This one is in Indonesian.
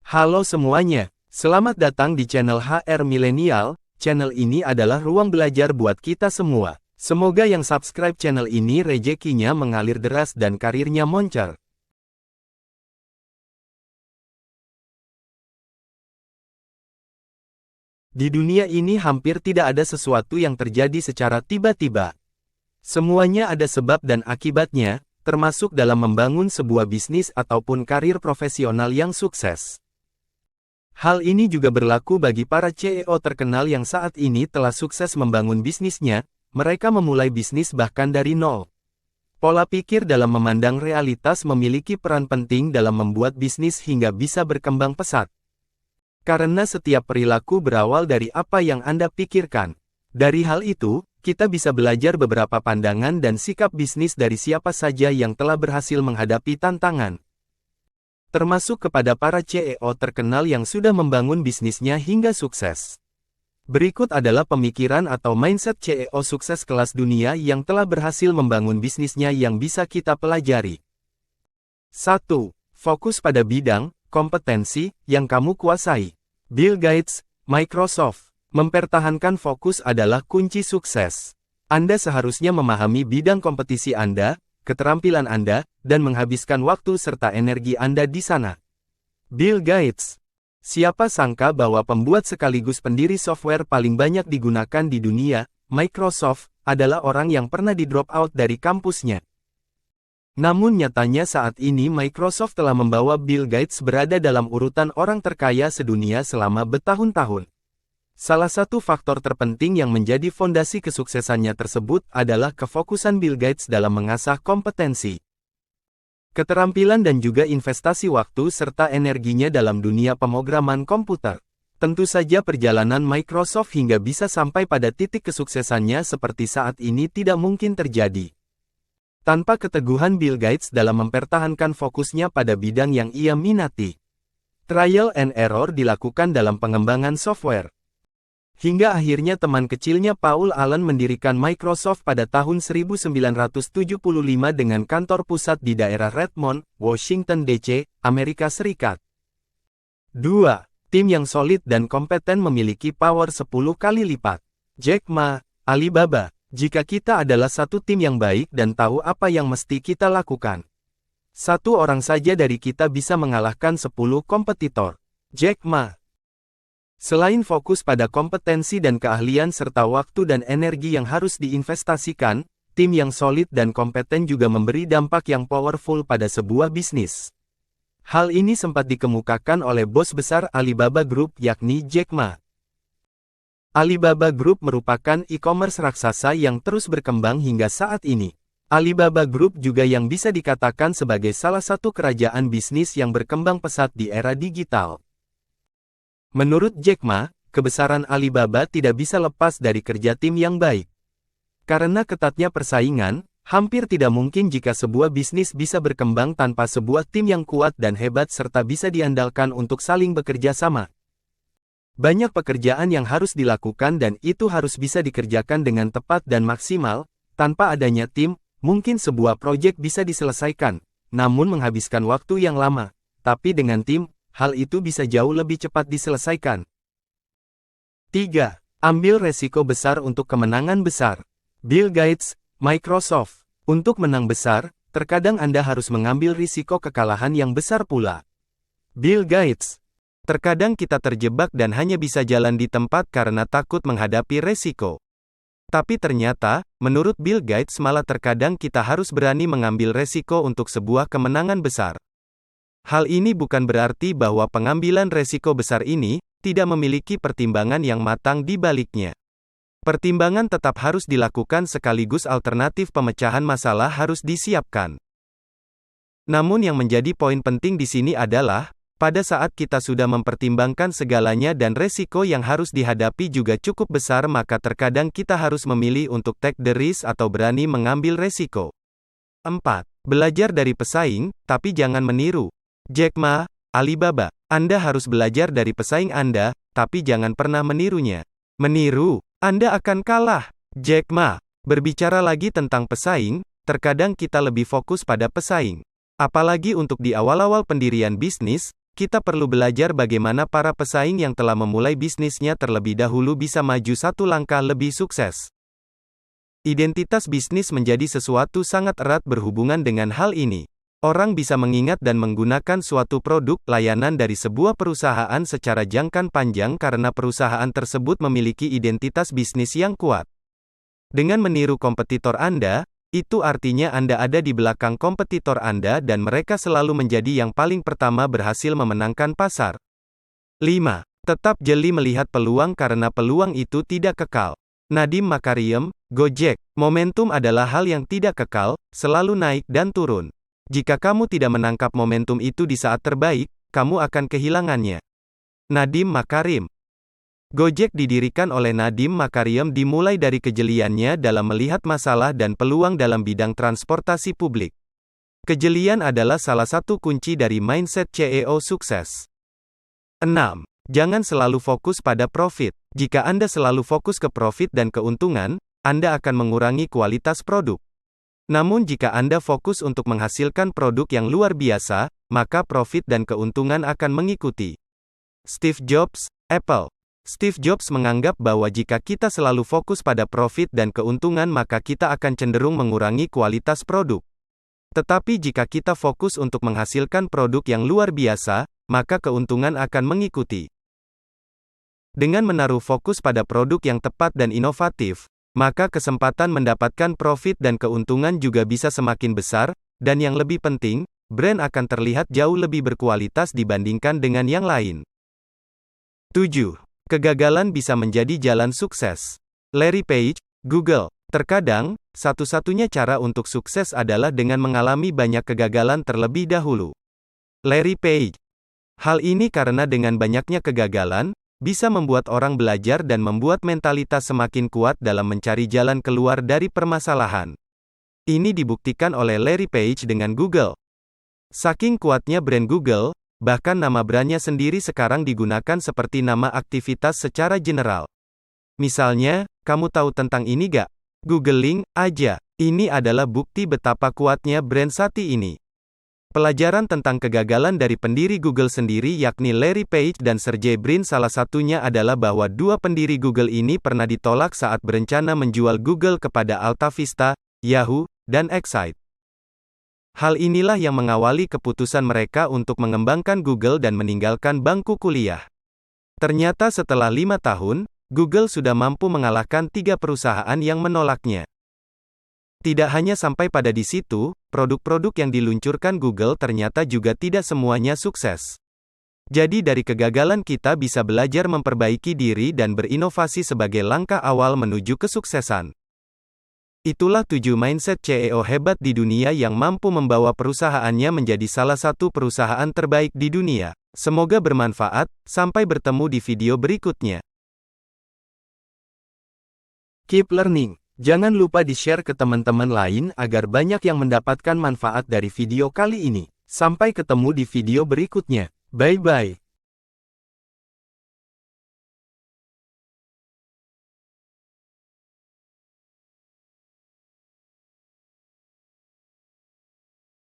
Halo semuanya, selamat datang di channel HR Milenial. Channel ini adalah ruang belajar buat kita semua. Semoga yang subscribe channel ini rezekinya mengalir deras dan karirnya moncer. Di dunia ini hampir tidak ada sesuatu yang terjadi secara tiba-tiba. Semuanya ada sebab dan akibatnya, termasuk dalam membangun sebuah bisnis ataupun karir profesional yang sukses. Hal ini juga berlaku bagi para CEO terkenal yang saat ini telah sukses membangun bisnisnya. Mereka memulai bisnis bahkan dari nol. Pola pikir dalam memandang realitas memiliki peran penting dalam membuat bisnis hingga bisa berkembang pesat. Karena setiap perilaku berawal dari apa yang Anda pikirkan. Dari hal itu, kita bisa belajar beberapa pandangan dan sikap bisnis dari siapa saja yang telah berhasil menghadapi tantangan. Termasuk kepada para CEO terkenal yang sudah membangun bisnisnya hingga sukses. Berikut adalah pemikiran atau mindset CEO sukses kelas dunia yang telah berhasil membangun bisnisnya yang bisa kita pelajari. 1. Fokus pada bidang, kompetensi, yang kamu kuasai. Bill Gates, Microsoft. Mempertahankan fokus adalah kunci sukses. Anda seharusnya memahami bidang kompetisi Anda, keterampilan Anda, dan menghabiskan waktu serta energi Anda di sana. Bill Gates. Siapa sangka bahwa pembuat sekaligus pendiri software paling banyak digunakan di dunia, Microsoft, adalah orang yang pernah di-drop out dari kampusnya. Namun nyatanya saat ini Microsoft telah membawa Bill Gates berada dalam urutan orang terkaya sedunia selama bertahun-tahun. Salah satu faktor terpenting yang menjadi fondasi kesuksesannya tersebut adalah kefokusan Bill Gates dalam mengasah kompetensi, keterampilan dan juga investasi waktu serta energinya dalam dunia pemrograman komputer. Tentu saja perjalanan Microsoft hingga bisa sampai pada titik kesuksesannya seperti saat ini tidak mungkin terjadi tanpa keteguhan Bill Gates dalam mempertahankan fokusnya pada bidang yang ia minati. Trial and error dilakukan dalam pengembangan software. Hingga akhirnya teman kecilnya Paul Allen mendirikan Microsoft pada tahun 1975 dengan kantor pusat di daerah Redmond, Washington DC, Amerika Serikat. 2. Tim yang solid dan kompeten memiliki power 10 kali lipat. Jack Ma, Alibaba. Jika kita adalah satu tim yang baik dan tahu apa yang mesti kita lakukan, satu orang saja dari kita bisa mengalahkan 10 kompetitor. Jack Ma. Selain fokus pada kompetensi dan keahlian serta waktu dan energi yang harus diinvestasikan, tim yang solid dan kompeten juga memberi dampak yang powerful pada sebuah bisnis. Hal ini sempat dikemukakan oleh bos besar Alibaba Group yakni Jack Ma. Alibaba Group merupakan e-commerce raksasa yang terus berkembang hingga saat ini. Alibaba Group juga yang bisa dikatakan sebagai salah satu kerajaan bisnis yang berkembang pesat di era digital. Menurut Jack Ma, kebesaran Alibaba tidak bisa lepas dari kerja tim yang baik. Karena ketatnya persaingan, hampir tidak mungkin jika sebuah bisnis bisa berkembang tanpa sebuah tim yang kuat dan hebat serta bisa diandalkan untuk saling bekerja sama. Banyak pekerjaan yang harus dilakukan dan itu harus bisa dikerjakan dengan tepat dan maksimal. Tanpa adanya tim, mungkin sebuah proyek bisa diselesaikan, namun menghabiskan waktu yang lama. Tapi dengan tim, hal itu bisa jauh lebih cepat diselesaikan. 3. Ambil resiko besar untuk kemenangan besar. Bill Gates, Microsoft. Untuk menang besar, terkadang Anda harus mengambil risiko kekalahan yang besar pula. Bill Gates. Terkadang kita terjebak dan hanya bisa jalan di tempat karena takut menghadapi resiko. Tapi ternyata, menurut Bill Gates malah terkadang kita harus berani mengambil resiko untuk sebuah kemenangan besar. Hal ini bukan berarti bahwa pengambilan resiko besar ini tidak memiliki pertimbangan yang matang di baliknya. Pertimbangan tetap harus dilakukan sekaligus alternatif pemecahan masalah harus disiapkan. Namun yang menjadi poin penting di sini adalah, pada saat kita sudah mempertimbangkan segalanya dan resiko yang harus dihadapi juga cukup besar maka terkadang kita harus memilih untuk take the risk atau berani mengambil resiko. 4. Belajar dari pesaing, tapi jangan meniru. Jack Ma, Alibaba. Anda harus belajar dari pesaing Anda, tapi jangan pernah menirunya. Meniru, Anda akan kalah. Jack Ma. Berbicara lagi tentang pesaing, terkadang kita lebih fokus pada pesaing. Apalagi untuk di awal-awal pendirian bisnis, kita perlu belajar bagaimana para pesaing yang telah memulai bisnisnya terlebih dahulu bisa maju satu langkah lebih sukses. Identitas bisnis menjadi sesuatu sangat erat berhubungan dengan hal ini. Orang bisa mengingat dan menggunakan suatu produk, layanan dari sebuah perusahaan secara jangka panjang karena perusahaan tersebut memiliki identitas bisnis yang kuat. Dengan meniru kompetitor Anda, itu artinya Anda ada di belakang kompetitor Anda dan mereka selalu menjadi yang paling pertama berhasil memenangkan pasar. 5. Tetap jeli melihat peluang karena peluang itu tidak kekal. Nadiem Makarim, Gojek. Momentum adalah hal yang tidak kekal, selalu naik dan turun. Jika kamu tidak menangkap momentum itu di saat terbaik, kamu akan kehilangannya. Nadiem Makarim. Gojek didirikan oleh Nadiem Makarim dimulai dari kejeliannya dalam melihat masalah dan peluang dalam bidang transportasi publik. Kejelian adalah salah satu kunci dari mindset CEO sukses. 6. Jangan selalu fokus pada profit. Jika Anda selalu fokus ke profit dan keuntungan, Anda akan mengurangi kualitas produk. Namun jika Anda fokus untuk menghasilkan produk yang luar biasa, maka profit dan keuntungan akan mengikuti. Steve Jobs, Apple. Steve Jobs menganggap bahwa jika kita selalu fokus pada profit dan keuntungan maka kita akan cenderung mengurangi kualitas produk. Tetapi jika kita fokus untuk menghasilkan produk yang luar biasa, maka keuntungan akan mengikuti. Dengan menaruh fokus pada produk yang tepat dan inovatif, maka kesempatan mendapatkan profit dan keuntungan juga bisa semakin besar, dan yang lebih penting, brand akan terlihat jauh lebih berkualitas dibandingkan dengan yang lain. 7. Kegagalan bisa menjadi jalan sukses. Larry Page, Google. Terkadang, satu-satunya cara untuk sukses adalah dengan mengalami banyak kegagalan terlebih dahulu. Larry Page. Hal ini karena dengan banyaknya kegagalan, bisa membuat orang belajar dan membuat mentalitas semakin kuat dalam mencari jalan keluar dari permasalahan. Ini dibuktikan oleh Larry Page dengan Google. Saking kuatnya brand Google, bahkan nama brandnya sendiri sekarang digunakan seperti nama aktivitas secara general. Misalnya, kamu tahu tentang ini gak? Googling aja. Ini adalah bukti betapa kuatnya brand saat ini. Pelajaran tentang kegagalan dari pendiri Google sendiri yakni Larry Page dan Sergey Brin salah satunya adalah bahwa dua pendiri Google ini pernah ditolak saat berencana menjual Google kepada AltaVista, Yahoo, dan Excite. Hal inilah yang mengawali keputusan mereka untuk mengembangkan Google dan meninggalkan bangku kuliah. Ternyata setelah 5 tahun, Google sudah mampu mengalahkan 3 perusahaan yang menolaknya. Tidak hanya sampai pada di situ, produk-produk yang diluncurkan Google ternyata juga tidak semuanya sukses. Jadi dari kegagalan kita bisa belajar memperbaiki diri dan berinovasi sebagai langkah awal menuju kesuksesan. Itulah 7 mindset CEO hebat di dunia yang mampu membawa perusahaannya menjadi salah satu perusahaan terbaik di dunia. Semoga bermanfaat, sampai bertemu di video berikutnya. Keep learning. Jangan lupa di-share ke teman-teman lain agar banyak yang mendapatkan manfaat dari video kali ini. Sampai ketemu di video berikutnya. Bye-bye.